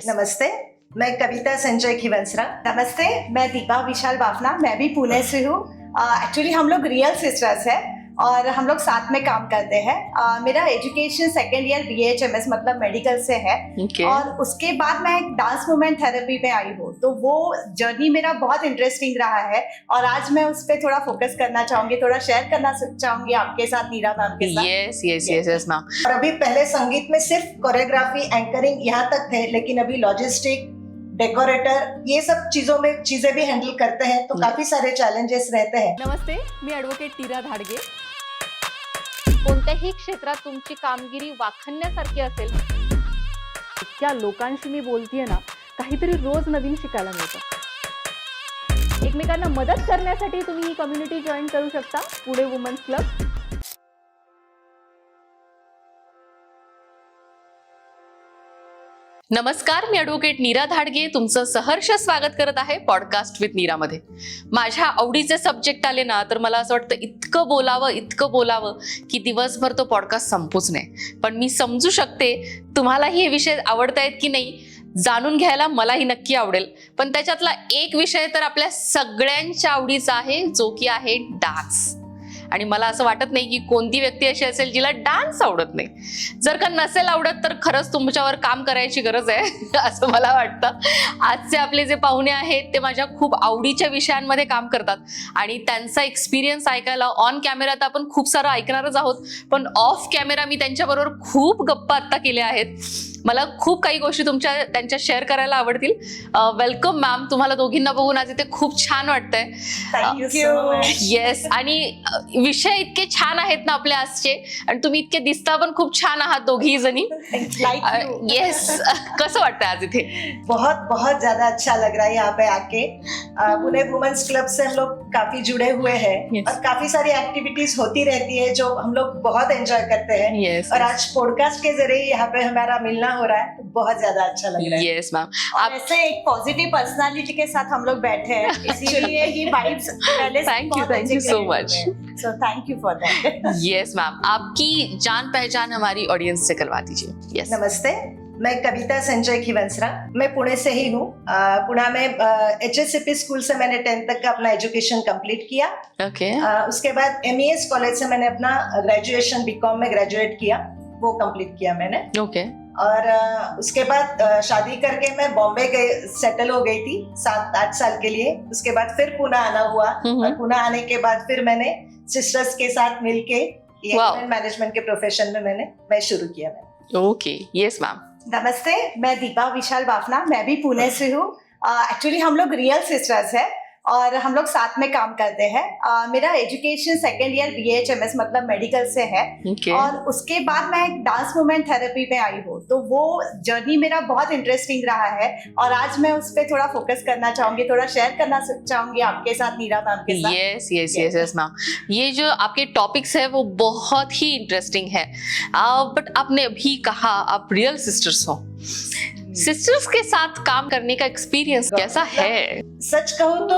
नमस्ते, मैं कविता संजय खिवंसरा। नमस्ते, मैं दीपा विशाल बाफना, मैं भी पुणे से हूँ। एक्चुअली हम लोग रियल सिस्टर्स हैं और हम लोग साथ में काम करते हैं। मेरा एजुकेशन सेकेंड ईयर BHMS मतलब मेडिकल से है। और उसके बाद मैं एक डांस मूवमेंट थेरेपी पे आई हूँ, तो वो जर्नी मेरा बहुत इंटरेस्टिंग रहा है और आज मैं उस पर थोड़ा फोकस करना चाहूंगी, थोड़ा शेयर करना चाहूंगी आपके साथ, नीरा मैम के साथ। Yes ma'am. और अभी पहले संगीत में सिर्फ कोरियोग्राफी, एंकरिंग यहाँ तक थे, लेकिन अभी लॉजिस्टिक, डेकोरेटर, ये सब चीजें भी हैंडल करते हैं, तो काफी सारे चॅलेंजेस रहते हैं। नमस्ते, मी ॲडव्होकेट नीरा धाडगे। कोणत्याही क्षेत्रात तुमची कामगिरी वाखाणण्यासारखी असेल, इतक्या लोकांशी मी बोलतीये ना, काहीतरी रोज नवीन शिकायला मिळतं। एकमेकांना मदत करण्यासाठी तुम्ही ही कम्युनिटी जॉईन करू शकता, पुणे वुमन्स क्लब। नमस्कार, मी ॲडव्होकेट नीरा धाडगे तुमचं सहर्ष स्वागत करत आहे पॉडकास्ट विथ नीरामध्ये। माझ्या आवडीचे सब्जेक्ट आले ना तर मला असं वाटतं इतकं बोलावं की दिवसभर तो पॉडकास्ट संपूच नये। पण मी समजू शकते तुम्हालाही हे विषय आवडतायत की नाही, जाणून घ्यायला मलाही नक्की आवडेल। पण त्याच्यातला एक विषय तर आपल्या सगळ्यांच्या आवडीचा आहे, जो की आहे डान्स। आणि मला असं वाटत नाही की कोणती व्यक्ती अशी असेल जिला डान्स आवडत नाही। जर का नसेल आवडत तर खरंच तुमच्यावर काम करायची गरज आहे असं मला वाटतं। आजचे आपले जे पाहुणे आहेत ते माझ्या खूप आवडीच्या विषयांमध्ये काम करतात आणि त्यांचा एक्सपिरियन्स ऐकायला ऑन कॅमेरा तर आपण खूप सारं ऐकणारच आहोत, पण ऑफ कॅमेरा मी त्यांच्याबरोबर खूप गप्पा आत्ता केल्या आहेत। मला खूप काही गोष्टी त्यांच्या शेअर करायला आवडतील। वेलकम मॅम, तुम्हाला दोघींना बघून आज इथे खूप छान वाटतंय। Thank you so much. येस, आणि विषय इतके छान आहेत ना आपले आजचे, आणि तुम्ही इतके दिसता पण खूप छान आहात दोघी जणी। येस, कसं वाटतंय आज इथे? बहुत ज्यादा अच्छा लग रहा है यहाँ पे आके। पुणे वुमेन्स क्लब से हम लोग काफी जुड़े हुए हैं और काफी सारी एक्टिविटीज होती रहती है जो हम लोग बहुत एंजॉय करते हैं। और आज पॉडकास्ट के जरिए यहाँ पे हमारा मिलना हो रहा है, तो बहुत ज्यादा अच्छा लग रहा है। येस मैम, आप ऐसे एक पॉजिटिव पर्सनालिटी के साथ हम लोग बैठे हैं, इसीलिए ये वाइब्स पहले से thank you so much. So thank you for that. Yes ma'am, आपकी जान पहचान हमारी ऑडियंस से करवा दीजिए। यस। नमस्ते, मैं कविता संजय खिवंसरा, मैं पुणे से ही हूँ। पुणे में HSCP स्कूल से मैंने 10th तक का अपना एजुकेशन कंप्लीट किया। ओके। उसके बाद MES कॉलेज से मैंने अपना ग्रेजुएशन BCom में ग्रेजुएट किया, वो कंप्लीट किया मैंने। ओके। और उसके बाद शादी करके मैं बॉम्बे सेटल हो गई थी 7-8 साल के लिए। उसके बाद फिर पुणे आना हुआ और पुणे आने के बाद फिर मैंने सिस्टर्स के साथ मिलके इवेंट मैनेजमेंट के प्रोफेशन में मैं शुरू किया। ओके। Yes ma'am. नमस्ते, मैं दीपा विशाल बाफना, मैं भी पुणे से हूँ। एक्चुअली हम लोग रियल सिस्टर्स हैं और हम लोग साथ में काम करते हैं। मेरा एजुकेशन सेकेंड ईयर BHMS मतलब मेडिकल से है। और उसके बाद मैं एक डांस मूवमेंट थेरेपी पे आई हूँ, तो वो जर्नी मेरा बहुत इंटरेस्टिंग रहा है और आज मैं उस पर थोड़ा फोकस करना चाहूंगी, थोड़ा शेयर करना चाहूंगी आपके साथ, नीरा मैम के साथ। यस मैम, ये जो आपके टॉपिक्स है वो बहुत ही इंटरेस्टिंग है। बट आपने अभी कहा आप रियल सिस्टर्स हो, सिस्टर्स के साथ काम करने का एक्सपीरियंस कैसा है? सच कहूँ तो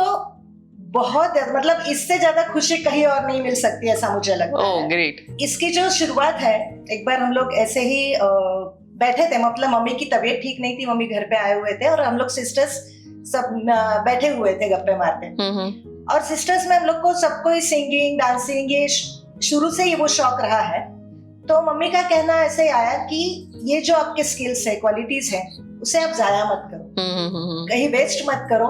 बहुत, मतलब इससे ज्यादा खुशी कहीं और नहीं मिल सकती, ऐसा मुझे लगता है। ग्रेट। इसकी जो शुरुआत है, एक बार हम लोग ऐसे ही बैठे थे, मतलब मम्मी की तबीयत ठीक नहीं थी, मम्मी घर पे आए हुए थे और हम लोग सिस्टर्स सब बैठे हुए थे गप्पे मारते। और सिस्टर्स में हम लोग को सबको ही सिंगिंग, डांसिंग, ये शुरू से ही वो शौक रहा है। तो मम्मी का कहना ऐसे आया कि ये जो आपके स्किल्स है, क्वालिटीज है, उसे आप जाया मत करो, कहीं वेस्ट मत करो,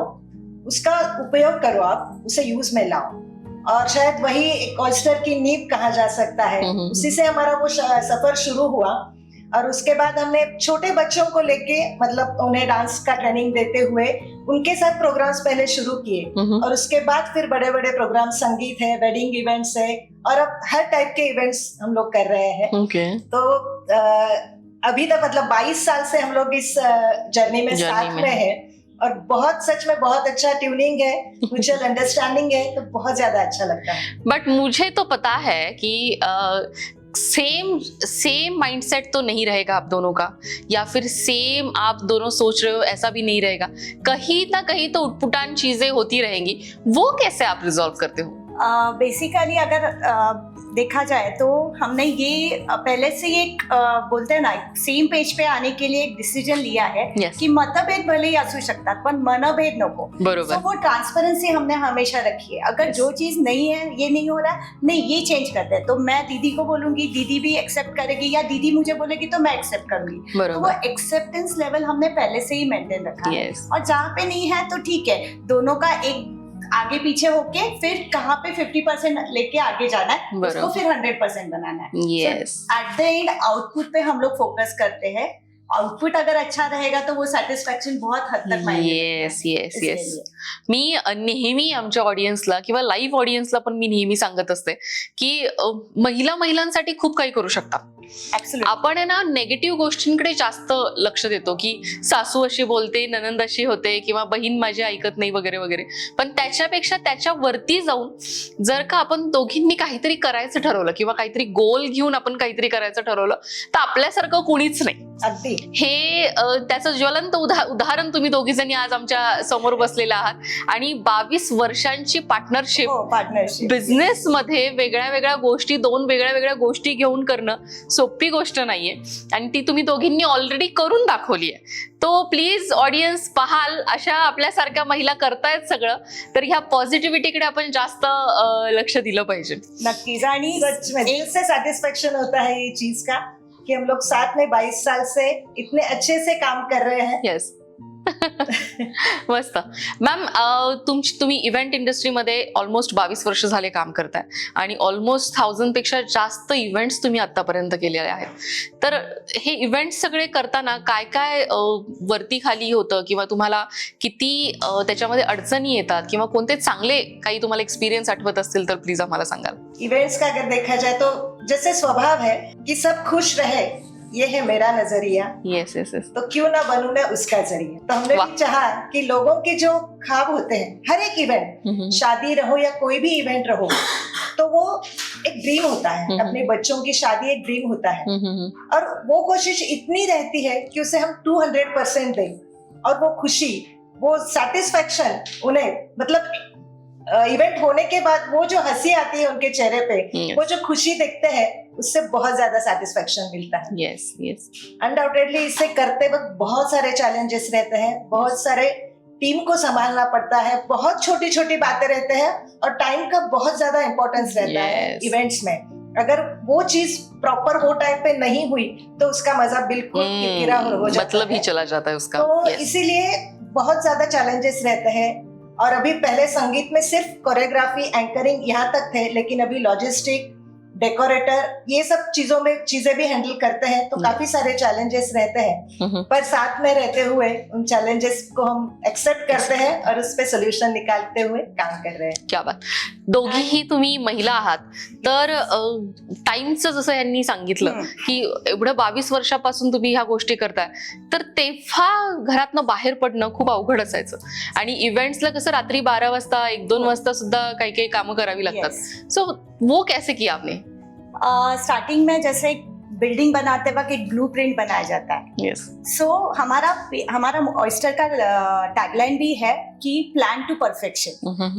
उसका उपयोग करो, आप उसे यूज में लाओ। और शायद वही एक ऑयस्टर की नींव कहा जा सकता है। उसी से हमारा वो सफर शुरू हुआ। और उसके बाद हमने छोटे बच्चों को लेके, मतलब उन्हें डांस का ट्रेनिंग देते हुए उनके साथ प्रोग्राम्स पहले शुरू किए और उसके बाद फिर बड़े बड़े प्रोग्राम, संगीत है, वेडिंग इवेंट्स है और अब हर टाइप के इवेंट्स हम लोग कर रहे हैं। तो अभी तक मतलब 22 साल से हम लोग इस जर्नी में साथ में है और बहुत, सच में बहुत अच्छा ट्यूनिंग है, म्यूचुअल अंडरस्टैंडिंग है, तो बहुत ज्यादा अच्छा लगता है। बट मुझे तो पता है कि सेम माइंडसेट तो नहीं रहेगा आप दोनों का, या फिर सेम आप दोनों सोच रहे हो ऐसा भी नहीं रहेगा, कहीं ना कहीं तो उटपुटान चीजें होती रहेंगी। वो कैसे आप रिजॉल्व करते हो? बेसिकली अगर देखा जाए तो हमने ये पहले से ये बोलते हैं ना सेम पेज पे आने के लिए एक डिसीजन लिया है Yes. की मतभेद भले असू शकतात पण मनभेद नको. बरोबर. तो वो ट्रांसपेरेंसी हमने हमेशा रखी है. अगर Yes. जो चीज नहीं है, ये नहीं हो रहा है, नहीं ये चेंज करते हैं, तो मैं दीदी को बोलूंगी, दीदी भी एक्सेप्ट करेगी, या दीदी मुझे बोलेगी तो मैं एक्सेप्ट करूंगी. तो वो बरोबर. एक्सेप्टेंस लेवल हमने पहले से ही मेंटेन रखा है. येस. और जहाँ पे नहीं है तो ठीक है, दोनों का एक आगे पीछे होके फिर कहाँ पे 50% लेके आगे जाना है, उसको बरोबर. फिर 100% बनाना है. Yes. At the end output पे हम लोग फोकस करते हैं. आउटपुट अगर अच्छा रहेगा तो वो सेटिस्फेक्शन बहुत हद तक मायने येस येस इसके येस. लिए. मी नेहमी आमच्या ऑडियन्सला किंवा लाईव्ह ऑडियन्सला पण मी नेहमी सांगत असते की महिलांसाठी खूप काही करू शकतात. Absolutely. आपण आहे ना नेगेटिव्ह गोष्टींकडे जास्त लक्ष देतो की सासू अशी बोलते, ननंद अशी होते, किंवा बहीण माझी ऐकत नाही वगैरे वगैरे. पण त्याच्यापेक्षा त्याच्यावरती जाऊन जर का आपण दोघींनी काहीतरी करायचं ठरवलं किंवा काहीतरी गोल घेऊन आपण काहीतरी करायचं ठरवलं तर आपल्यासारखं कोणीच नाही. अगदी हे त्याचं ज्वलंत उदाहरण तुम्ही दोघी जणी आज आमच्या समोर बसलेला आहात. आणि 22 वर्षांची पार्टनरशिप हो, पार्टनरशिप. बिझनेस मध्ये वेगळ्या वेगळ्या गोष्टी, 2 वेगळ्या वेगळ्या गोष्टी घेऊन करणं सोपी गोष्ट नाहीये. आणि ती तुम्ही दोघींनी ऑलरेडी करून दाखवली आहे. तो प्लीज ऑडियन्स पाहाल अशा आपल्यासारख्या महिला करतायत सगळं, तर ह्या पॉझिटिव्हिटीकडे आपण जास्त लक्ष दिलं पाहिजे. नक्कीच. आणि सच में दिल से सेटिस्फेक्शन होता है ये चीज का कि हम लोग साथ में 22 साल से इतने अच्छे से काम कर रहे हैं. येस. मस्त. मॅम, तुम्ही इव्हेंट इंडस्ट्रीमध्ये ऑलमोस्ट 22 वर्ष झाले काम करताय आणि ऑलमोस्ट 1000 पेक्षा जास्त इव्हेंट्स तुम्ही आतापर्यंत केलेले आहेत. तर हे इव्हेंट्स सगळे करताना काय काय वरती खाली होतं, किंवा तुम्हाला किती त्याच्यामध्ये अडचणी येतात, किंवा कोणते चांगले काही तुम्हाला एक्सपिरियन्स आठवत असतील तर प्लीज आम्हाला सांगाल. इवेंट्स का अगर देखा जाए तो जैसे स्वभाव है कि सब खुश रहे, ये है मेरा नजरिया. Yes yes yes. तो क्यों ना बनूं मैं उसका जरिया. तो हमने वाह. भी चाहा कि लोगों के जो ख्वाब होते हैं, हर एक इवेंट, शादी रहो या कोई भी इवेंट रहो, तो वो एक ड्रीम होता है. अपने बच्चों की शादी एक ड्रीम होता है, और वो कोशिश इतनी रहती है कि उसे हम 200% दें. और वो खुशी, वो सेटिस्फेक्शन उन्हें, मतलब इवेंट होने के बाद वो जो हंसी आती है उनके चेहरे पे, Yes. वो जो खुशी देखते हैं, उससे बहुत ज्यादा सेटिस्फेक्शन मिलता है. Yes yes. अनडाउटेडली इसे करते वक्त बहुत सारे चैलेंजेस रहते हैं, बहुत सारे टीम को संभालना पड़ता है, बहुत छोटी छोटी बातें रहते हैं, और टाइम का बहुत ज्यादा इंपॉर्टेंस रहता है Yes. इवेंट्स में. अगर वो चीज प्रॉपर वो टाइम पे नहीं हुई तो उसका मजा बिल्कुल किरकिरा हो जाता मतलब ही है. चला जाता है उसका. तो Yes. इसीलिए बहुत ज्यादा चैलेंजेस रहते हैं. और अभी पहले संगीत में सिर्फ कोरियोग्राफी, एंकरिंग यहाँ तक थे, लेकिन अभी लॉजिस्टिक, डेकोरेटर, ये सब चीजों में चीजें भी हैंडल करते हैं. तो काफी सारे चैलेंजेस रहते हैं, पर साथ में रहते हुए उन चैलेंजेस को हम एक्सेप्ट करते हैं और उस पे सोल्यूशन निकालते हुए काम कर रहे हैं. क्या बात. दोघीही तुम्ही महिला आहात, तर टाइमचं जसं यांनी सांगितलं की एवढं 22 वर्षापासून तुम्ही ह्या गोष्टी करताय, तर तेव्हा घरातनं बाहेर पडणं खूप अवघड असायचं. आणि इव्हेंट्सला कसं रात्री 12 वाजता 1-2 वाजता सुद्धा काही काही कामं करावी लागतात. सो वो कैसे किया आपने? स्टार्टिंग में जैसे बिल्डिंग बनाते वक्त एक ब्लूप्रिंट बनाया जाता है. येस. सो हमारा ऑयस्टर का टैगलाइन भी है कि plan to perfection.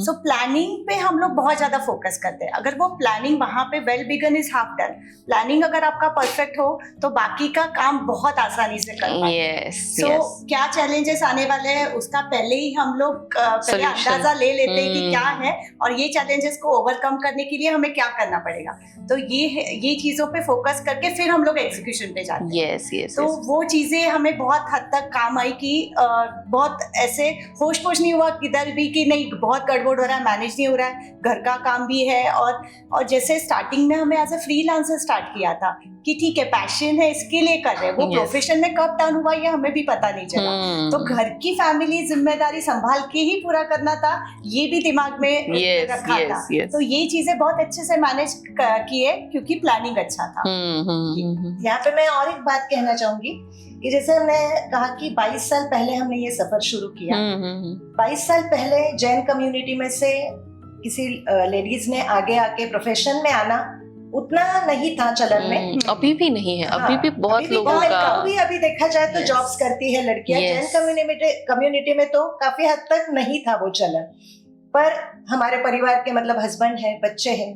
So planning पे हम लोग बहुत ज्यादा फोकस करते हैं. अगर वो प्लानिंग वहां पे well begun is half done. Planning अगर आपका परफेक्ट हो तो बाकी का काम बहुत आसानी से कर पाते हैं. येस. सो क्या चैलेंजेस आने वाले हैं उसका पहले ही हम लोग पहले Solution. अंदाजा ले लेते हैं कि क्या है, और ये चैलेंजेस को ओवरकम करने के लिए हमें क्या करना पड़ेगा. तो ये चीजों पे फोकस करके फिर हम लोग एग्जीक्यूशन पे जाते हैं. Yes yes. तो वो चीजें हमें बहुत हद तक काम आई कि बहुत ऐसे होश पोश नहीं हुआ किधर भी कि नहीं बहुत गड़बड़ हो रहा है, मैनेज नहीं हो रहा है, घर का काम भी है. और जैसे स्टार्टिंग में हमें एज ए फ्रीलांसर स्टार्ट किया था कि ठीक है पैशन है इसके लिए कर रहे हैं, वो Yes. प्रोफेशन में कब टर्न हुआ ये हमें भी पता नहीं चला. तो घर की फैमिली जिम्मेदारी संभाल के ही पूरा करना था, ये भी दिमाग में Yes, रखा yes, था. yes. तो ये चीजें बहुत अच्छे से मैनेज किए क्योंकि प्लानिंग अच्छा था. यहाँ पे मैं और एक बात कहना चाहूंगी कि जैसे हमने कहा कि 22 साल पहले हमने ये सफर शुरू किया. 22 साल पहले जैन कम्युनिटी में से किसी लेडीज ने आगे आके प्रोफेशन में आना उतना नहीं था चलन में. अभी भी नहीं है. अभी भी बहुत लोगों का भी अभी देखा जाए तो Yes. जॉब्स करती है लड़कियां. Yes. जैन कम्युनिटी में तो काफी हद तक नहीं था वो चलन. पर हमारे परिवार के मतलब हस्बैंड है, बच्चे हैं,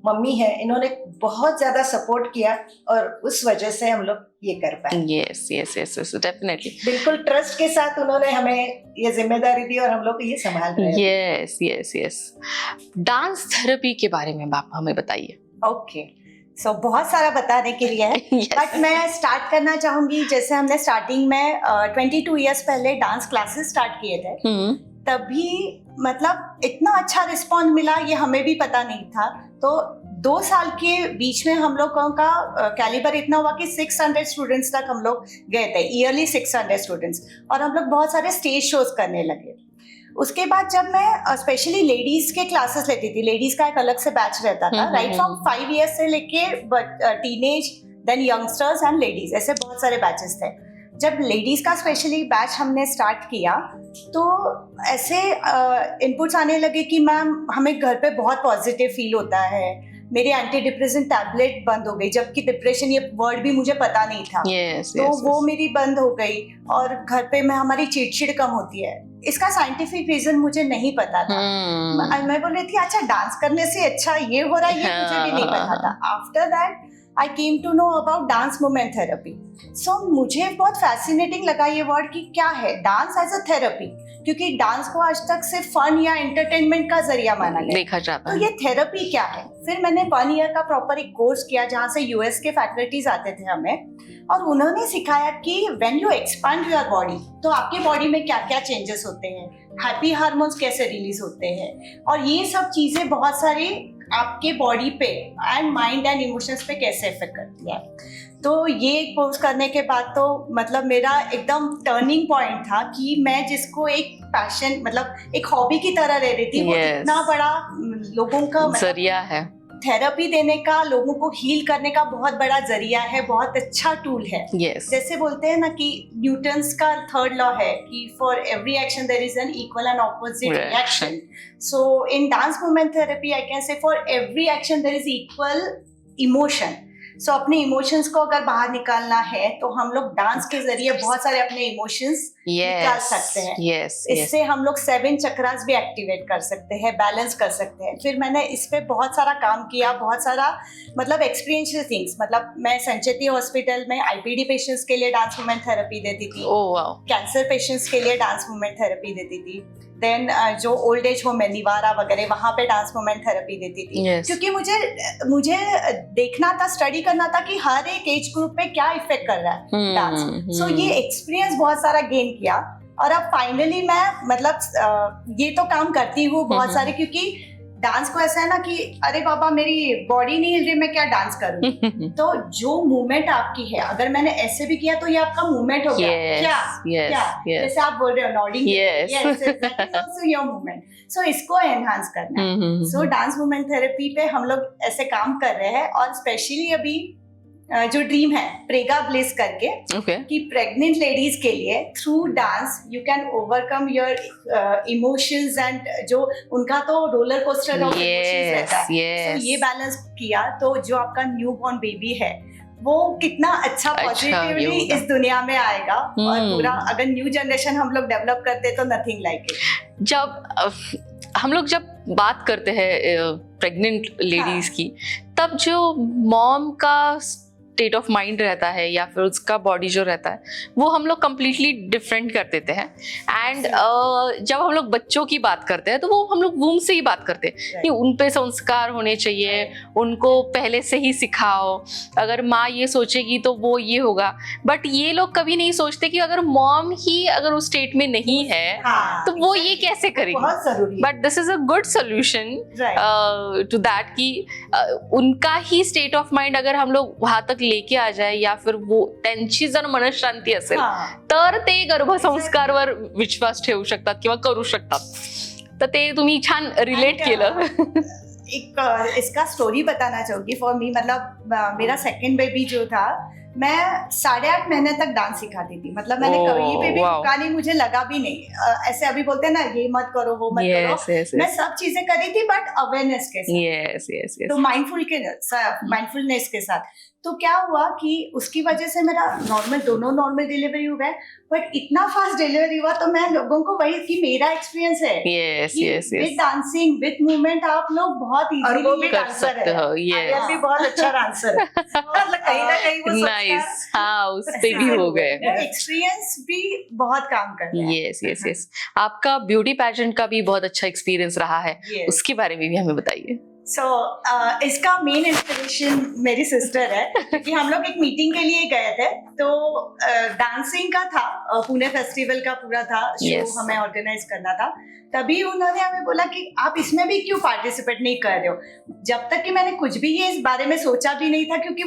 मम्मी है, इन्होंने बहुत ज्यादा सपोर्ट किया और उस वजह से हम लोग ये कर पाए। Yes yes yes yes definitely. बिल्कुल ट्रस्ट के साथ उन्होंने हमें ये जिम्मेदारी दी और हम लोग ये संभाल रहे हैं। Yes yes yes. Dance therapy के बारे में आप हमें बताइए। ओके, सो बहुत सारा बताने के लिए है Yes. बट मैं स्टार्ट करना चाहूंगी। जैसे हमने स्टार्टिंग में 22 इयर्स पहले डांस क्लासेस स्टार्ट किए थे, तभी मतलब इतना अच्छा रिस्पॉन्स मिला ये हमें भी पता नहीं था। तो 2 साल के बीच में हम लोगों का कैलिबर इतना हुआ कि 600 स्टूडेंट्स तक हम लोग गए थे, ईयरली 600 स्टूडेंट्स, और हम लोग बहुत सारे स्टेज शोज करने लगे। उसके बाद जब मैं स्पेशली लेडीज के क्लासेस लेती थी, लेडीज का एक अलग से बैच रहता था, राइट फ्रॉम 5 इयर्स से लेके teenage, then youngsters and ladies, ऐसे बहुत सारे बैचेस थे। जब लेडीज का स्पेशली बैच हमने स्टार्ट किया तो ऐसे इनपुट्स आने लगे कि मैम हमें घर पे बहुत पॉजिटिव फील होता है, मेरी एंटी डिप्रेशन टैबलेट बंद हो गई, जबकि डिप्रेशन ये वर्ड भी मुझे पता नहीं था। तो वो मेरी बंद हो गई और घर पे में हमारी चिड़चिड़ कम होती है। इसका साइंटिफिक रीजन मुझे नहीं पता था। मैं बोल रही थी अच्छा डांस करने से अच्छा ये हो रहा है, ये मुझे भी नहीं पता था। After that I came to know about dance movement therapy. So मुझे बहुत फैसिनेटिंग लगा ये वर्ड कि क्या है डांस एज अ थेरेपी, क्योंकि डांस को आज तक सिर्फ फन या एंटरटेनमेंट का जरिया माना गया, देखा जाता तो ये थेरेपी क्या है। फिर मैंने 1 ईयर का प्रॉपर एक कोर्स किया जहाँ से यूएस के फैकल्टीज आते थे हमें, और उन्होंने सिखाया कि when you expand your body तो आपके बॉडी में क्या क्या चेंजेस होते हैं, हैप्पी हार्मोन्स कैसे रिलीज होते हैं, और ये सब चीजें बहुत सारी आपके बॉडी पे एंड माइंड एंड इमोशंस पे कैसे इफेक्ट करती है। तो ये कोर्स करने के बाद तो मतलब मेरा एकदम टर्निंग पॉइंट था कि मैं जिसको एक पैशन मतलब एक हॉबी की तरह ले रही थी, वो इतना बड़ा लोगों का जरिया है, थेरेपी देने का, लोगों को हील करने का बहुत बड़ा जरिया है, बहुत अच्छा टूल है। जैसे बोलते हैं ना कि न्यूटन्स का 3rd लॉ है कि for every action there is an equal and opposite reaction. So in dance movement therapy I can say for every action there is equal emotion. सो अपने इमोशंस को अगर बाहर निकालना है तो हम लोग डांस के जरिए बहुत सारे अपने इमोशंस निकाल सकते हैं। इससे हम लोग 7 चक्रास भी एक्टिवेट कर सकते हैं, बैलेंस कर सकते हैं। फिर मैंने इस पे बहुत सारा काम किया, बहुत सारा मतलब एक्सपीरियंशियल थिंग्स। मतलब मैं संचेती हॉस्पिटल में आईपीडी पेशेंट्स के लिए डांस मूवमेंट थेरेपी देती थी, कैंसर पेशेंट्स के लिए डांस मूवमेंट थेरेपी देती थी, देन जो ओल्ड एज होम है निवारा वगैरह वहां पे डांस मूवमेंट थेरेपी देती थी। क्योंकि मुझे देखना था, स्टडी करना था कि हर एक एज ग्रुप पे क्या इफेक्ट कर रहा है डांस। सो ये एक्सपीरियंस बहुत सारा गेन किया, और अब फाइनली मैं मतलब ये तो काम करती हूँ बहुत सारे, क्योंकि डांस को ऐसा है ना कि अरे बाबा मेरी बॉडी नहीं हिल रही, मैं क्या डांस करूँ। तो जो मूवमेंट आपकी है, अगर मैंने ऐसे भी किया तो ये आपका मूवमेंट हो गया। क्या जैसे आप बोल रहे हो नॉडिंग, योर मूवमेंट। सो इसको एनहांस करना है। सो डांस मूवमेंट थेरेपी पे हम लोग ऐसे काम कर रहे हैं, और स्पेशली अभी जो ड्रीम है प्रेगा ब्लिस करके, कि प्रेग्नेंट लेडीज के लिए through dance you can overcome your emotions and जो उनका तो रोलर कोस्टर ऑफ इमोशंस रहता है। तो ये बैलेंस किया तो जो आपका न्यू बॉर्न बेबी है वो कितना अच्छा पॉजिटिवली इस दुनिया में आएगा। और पूरा अगर न्यू जनरेशन हम लोग डेवलप करते तो नथिंग लाइक इट। जब हम लोग बात करते हैं प्रेग्नेंट लेडीज की, तब जो मॉम का स्टेट ऑफ माइंड रहता है या फिर उसका बॉडी जो रहता है वो हम लोग कम्प्लीटली डिफरेंट कर देते हैं। एंड जब हम लोग बच्चों की बात करते हैं तो वो हम लोग वूम से ही बात करते हैं कि उन पे संस्कार होने चाहिए, उनको पहले से ही सिखाओ, अगर माँ ये सोचेगी तो वो ये होगा। बट ये लोग कभी नहीं सोचते कि अगर मॉम ही अगर उस स्टेट में नहीं है तो वो ये कैसे करेगी। But this is a good solution to that कि उनका ही स्टेट ऑफ माइंड अगर हम लोग वहां तक लेके आ जाए, या फिर वो त्यांची जर मनशांती असेल तर ते गर्भसंस्कारवर विश्वास ठेवू शकतात किंवा करू शकतात। तर ते तुम्ही छान रिलेट केलं। एक इसका स्टोरी बताना चाहूंगी फॉर मी। मतलब मेरा 2nd बेबी जो था, मैं 8.5 महीने तक डांस सिखाती थी। मतलब मैंने कहीं पे भी रुका नहीं, मुझे लगा भी नहीं। ऐसे अभी बोलते हैं ना ये मत करो वो मत करो, मैं सब चीजें करी थी बट अवेयरनेस के साथ, तो माइंडफुलनेस के साथ। तो क्या हुआ कि उसकी वजह से मेरा दोनों नॉर्मल डिलीवरी हुआ है, बट इतना फास्ट डिलीवरी हुआ तो मैं लोगों को वही कि मेरा एक्सपीरियंस है यस कि yes with yes dancing with movement आप लोग बहुत और वो भी इजीली कर डांसर सकते है। हो, yes. आर्यन भी बहुत अच्छा डांसर है। मतलब कहीं ना कहीं वो नाइस, हाँ उस पे भी हो गए। एक्सपीरियंस भी बहुत काम करता है। यस यस यस, आपका ब्यूटी पैजेंट का भी बहुत अच्छा एक्सपीरियंस रहा है, Yes. उसके बारे में भी हमें बताइए। सो इसका मेन इंस्पिरेशन मेरी सिस्टर है, क्योंकि हम लोग एक मीटिंग के लिए गए थे, तो डांसिंग का था, पुणे फेस्टिवल का पूरा था शो, Yes. हमें ऑर्गेनाइज करना था। तभी उन्होंने हमें बोला कि आप इसमें भी क्यों पार्टिसिपेट नहीं कर रहे हो। जब तक कि मैंने कुछ भी ये इस बारे में सोचा भी नहीं था, क्योंकि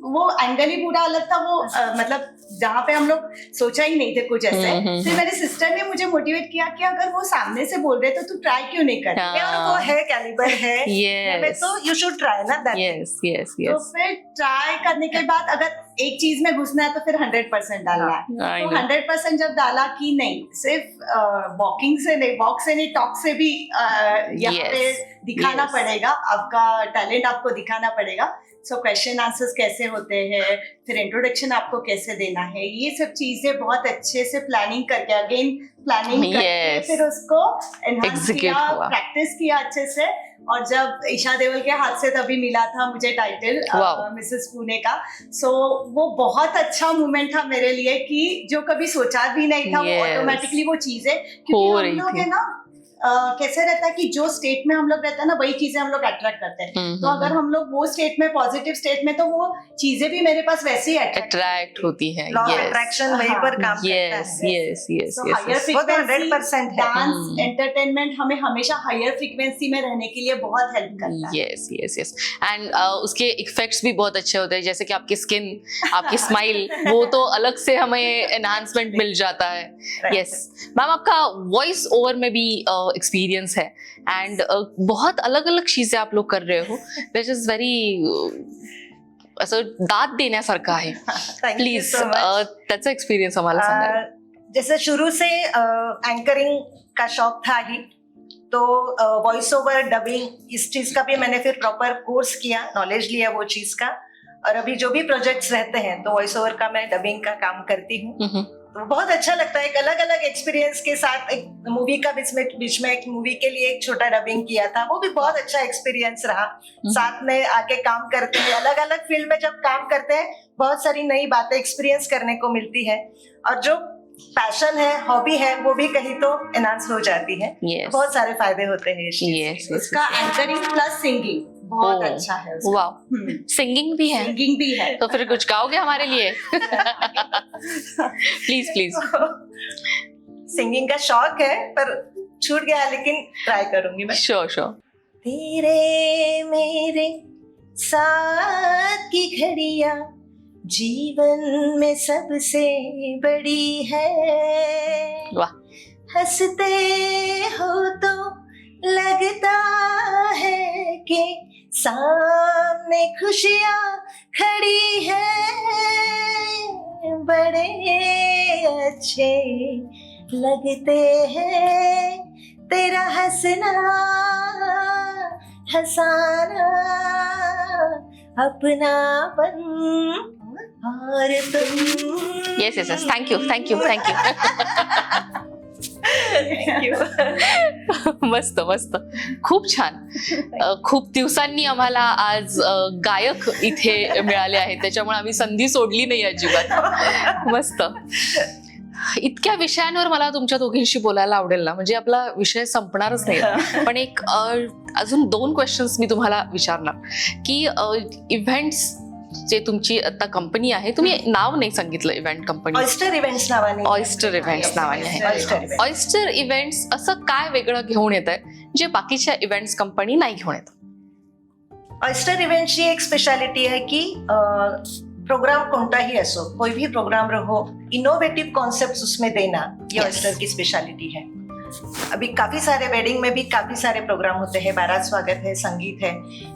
वो एंगल ही पूरा अलग था, वो मतलब जहाँ पे हम लोग सोचा ही नहीं थे कुछ ऐसे। फिर मेरी सिस्टर ने मुझे मोटिवेट किया कि अगर वो सामने से बोल रहे तो तू ट्राई क्यों नहीं कर रही? और वो है कैलिबर है Yes. तो यू शुड ट्राई ना दैट। यस यस तो यस, फिर ट्राई करने के बाद अगर एक चीज में घुसना है तो फिर 100% डालना है। तो 100% जब डाला कि नहीं, सिर्फ वॉकिंग से नहीं, वॉक से नहीं, टॉक से भी यहाँ Yes. पे दिखाना Yes. पड़ेगा, आपका टैलेंट आपको दिखाना पड़ेगा। सो क्वेश्चन आंसर्स कैसे होते हैं, फिर इंट्रोडक्शन आपको कैसे देना है, ये सब चीजें बहुत अच्छे से प्लानिंग करके, अगेन प्लानिंग करके Yes. फिर उसको एनहांस Execute किया, हुआ। प्रैक्टिस किया अच्छे से। और जब ईशा देओल के हाथ से तभी मिला था मुझे टाइटल Wow. मिसेस पुणे का, सो वो बहुत अच्छा मोमेंट था मेरे लिए कि जो कभी सोचा भी नहीं था, वो Yes. ऑटोमेटिकली वो चीजें, हो क्योंकि हम रही लोग थी। है ना कैसे रहता है कि जो स्टेट में हम लोग रहते हैं ना, वही चीजें हम लोग अट्रैक्ट करते हैं। तो अगर हम लोग वो स्टेट में, पॉजिटिव स्टेट में, तो वो चीजें भी मेरे पास वैसे ही अट्रैक्ट होती है। लॉ ऑफ यस अट्रैक्शन वहीं पर काम करता यस है। Yes yes So, yes higher yes, वो तो frequency 100% है। डांस एंटरटेनमेंट हमें हमेशा हायर फ्रीक्वेंसी में रहने के लिए बहुत हेल्प करता है। यस यस यस, एंड उसके इफेक्ट्स भी बहुत अच्छे होते हैं, जैसे कि आपकी स्किन, आपकी स्माइल, वो तो अलग से हमें एनहांसमेंट मिल जाता है। यस मैम, आपका वॉइस ओवर में भी एक्सपीरियंस है, एंड बहुत अलग अलग चीजें आप लोग कर रहे हो, विच इज वेरी असं दाद देण्यासारखं आहे। प्लीज त्याचा एक्सपिरियंस आम्हाला सांगा। जैसे शुरू से एंकरिंग का शौक था ही, तो वॉइस ओवर डबिंग इस चीज का भी मैंने फिर प्रॉपर कोर्स किया, नॉलेज लिया वो चीज का। और अभी जो भी प्रोजेक्ट्स रहते हैं तो वॉइस ओवर का मैं डबिंग का काम करती हूँ। तो बहुत अच्छा लगता है, एक अलग अलग एक्सपीरियंस के साथ। एक मूवी का बीच में एक मूवी के लिए एक छोटा डबिंग किया था, वो भी बहुत अच्छा एक्सपीरियंस रहा। साथ में आके काम करते हैं, अलग अलग फील्ड में जब काम करते हैं बहुत सारी नई बातें एक्सपीरियंस करने को मिलती है, और जो पैशन है, हॉबी है, वो भी कहीं तो एनहांस हो जाती है। Yes. बहुत सारे फायदे होते हैं इस चीज यस के। उसका एंकरिंग प्लस सिंगिंग बहुत Oh. अच्छा है उसका। वाओ, सिंगिंग भी है, सिंगिंग भी है। तो फिर कुछ गाओगे हमारे लिए? Please please. सिंगिंग का शौक है पर छूट गया, लेकिन ट्राई करूंगी मैं। Sure sure. तेरे मेरे साथ की घड़ियां जीवन में सबसे बड़ी है। वाह। हंसते हो तो लगता है कि सामने खुशियां खड़ी है। बड़े अच्छे लगते हैं तेरा हंसना हंसाना अपनापन और तुम। Yes yes yes, thank you thank you thank you. मस्त मस्त, खूप छान। खूप दिवसांनी आम्हाला आज गायक इथे मिळाले आहेत, त्याच्यामुळे आम्ही संधी सोडली नाही अजिबात। मस्त। इतक्या विषयांवर मला तुमच्या दोघींशी बोलायला आवडेल ना, म्हणजे आपला विषय संपणारच नाही। पण एक अजून 2 क्वेश्चन्स मी तुम्हाला विचारणार की इव्हेंट्स जे तुमची आता कंपनी आहे, तुम्ही नाव नाही सांगितलं इव्हेंट कंपनी। ऑयस्टर इव्हेंट्स नावाने। ऑयस्टर इव्हेंट्स नावाने आहे। ऑयस्टर इव्हेंट्स असं काय वेगळं घेऊन येत आहे जे बाकीच्या इव्हेंट्स कंपनी नाही घेऊन येत? ऑयस्टर इव्हेंट्सची एक स्पेशालिटी है कि प्रोग्राम कोणताही असो, कोई भी प्रोग्राम रहो, इनोवेटिव कॉन्सेप्ट्स उसमें देना, ये Yes. ऑयस्टर की स्पेशलिटी है। अभी काफी सारे वेडिंग में भी काफी सारे प्रोग्राम होते हैं, बारात स्वागत है, संगीत है,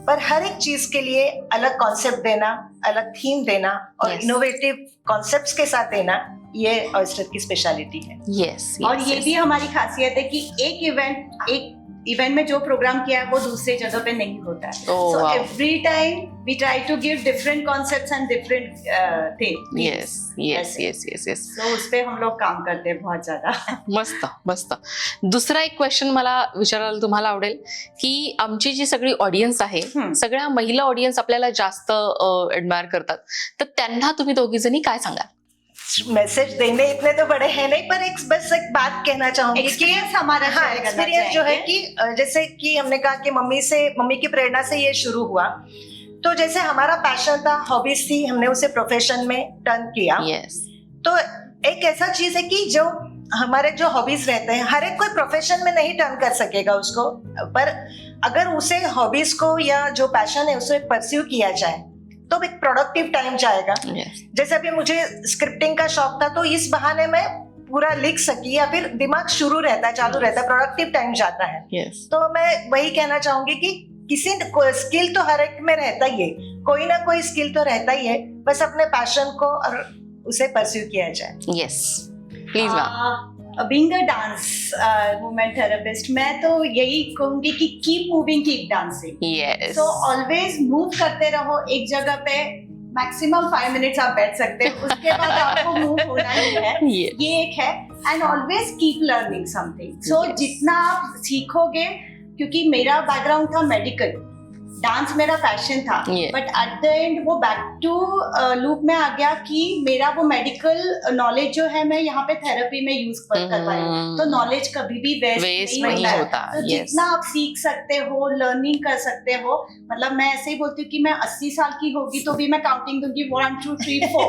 पर हर एक चीज के लिए अलग कॉन्सेप्ट देना, अलग थीम देना और Yes. इनोवेटिव कॉन्सेप्ट्स के साथ देना, ये ऑयस्टर की स्पेशलिटी है। येस। और ये भी हमारी खासियत है कि एक इवेंट, एक इवेंट में जो प्रोग्राम किया है वो दूसरे जगह पे नहीं होता है. Oh, So wow. every time we try to give different concepts and different things. Yes. So उस पे हम लोग काम करते हैं बहुत ज्यादा. मस्त. दुसरा एक क्वेश्चन मला विचारायला तुम्हाला आवडेल की आमची जी सगळी ऑडियन्स आहे, सगळ्या महिला ऑडियन्स आपल्याला जास्त एडमायर करतात, तर त्यांना तुम्ही दोघी जणी काय सांगाल? मैसेज देने इतने तो बड़े हैं नहीं, पर बस एक बात कहना चाहूंगी कि एक्सपीरियंस हमारा हाँ, share करना एक्सपीरियंस जो है चाहेंगे. कि जैसे कि हमने कहा कि मम्मी की प्रेरणा से ये शुरू हुआ, तो जैसे हमारा पैशन था, हॉबीज थी, हमने उसे प्रोफेशन में टर्न किया. येस. तो एक ऐसा चीज है कि जो हमारे जो हॉबीज रहते हैं, हर एक कोई प्रोफेशन में नहीं टर्न कर सकेगा उसको, पर अगर उसे हॉबीज को या जो पैशन है उसे परस्यू किया जाए तो एक प्रोडक्टिव टाइम जाएगा. जैसे अभी मुझे स्क्रिप्टिंग का शौक था, तो इस बहाने में पूरा लिख सकी या फिर दिमाग शुरू रहता है, चालू रहता है, प्रोडक्टिव टाइम जाता है. तो मैं वही कहना चाहूंगी कि किसी स्किल तो हर एक में रहता ही है, कोई ना कोई स्किल तो रहता ही है, बस अपने पैशन को और उसे परस्यू किया जाए. Yes, please ma'am. Being a dance movement therapist, मैं तो यही कहूंगी कि keep moving, keep dancing. Yes. So always move करते रहो एक जगह पे. मैक्सिमम 5 मिनट्स आप बैठ सकते हो, उसके बाद आपको मूव होना ही है. Yes. ये एक है. And always keep learning something. So Yes. जितना आप सीखोगे, क्योंकि मेरा बैकग्राउंड था मेडिकल, डांस मेरा पैशन था, Yeah. But at the end वो बैक टू लूप में आ गया कि मेरा वो मेडिकल नॉलेज जो है मैं यहाँ पे थेरेपी में यूज कर पाई हूँ. तो नॉलेज कभी भी वेस्ट नहीं होता है. तो जितना आप सीख सकते हो, लर्निंग कर सकते हो. मतलब मैं ऐसे ही बोलती हूँ कि मैं 80 साल की होगी तो भी मैं काउंटिंग दूंगी 1 2 3 4.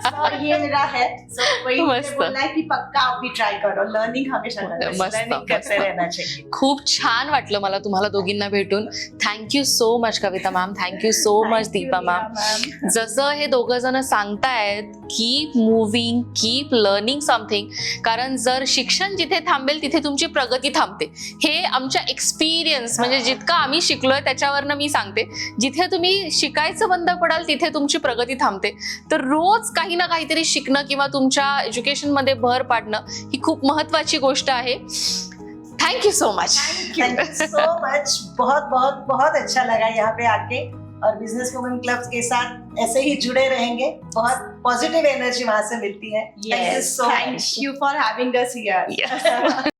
So ये मेरा है. So वही मुझे बोलना है कि पक्का आप भी ट्राई करो. लर्निंग हमेशा लर्निंग करते रहना चाहिए. खूप छान वाटलं मला तुम्हाला दोघींना भेटून. Thank you so much Kavita ma'am, thank you so much Deepa ma'am. जसं हे दोघं जण सांगतायत, keep moving, keep learning something, कारण जर शिक्षण जिथे थांबेल तिथे तुमची प्रगती थांबते. हे आमच्या एक्सपिरियन्स, म्हणजे जितकं आम्ही शिकलोय त्याच्यावरनं मी सांगते. जिथे तुम्ही शिकायचं बंद पडाल तिथे तुमची प्रगती थांबते. तर रोज काही ना काहीतरी शिकणं किंवा तुमच्या एज्युकेशन मध्ये भर पाडणं ही खूप महत्वाची गोष्ट आहे. Thank you so much. Thank you so much. बहुत बहुत बहुत अच्छा लगा यहाँ पे आके, और बिजनेस वुमेन क्लब के साथ ऐसे ही जुड़े रहेंगे. बहुत पॉजिटिव एनर्जी वहां से मिलती है. Thank you so much. Thank you for having us here. Yes.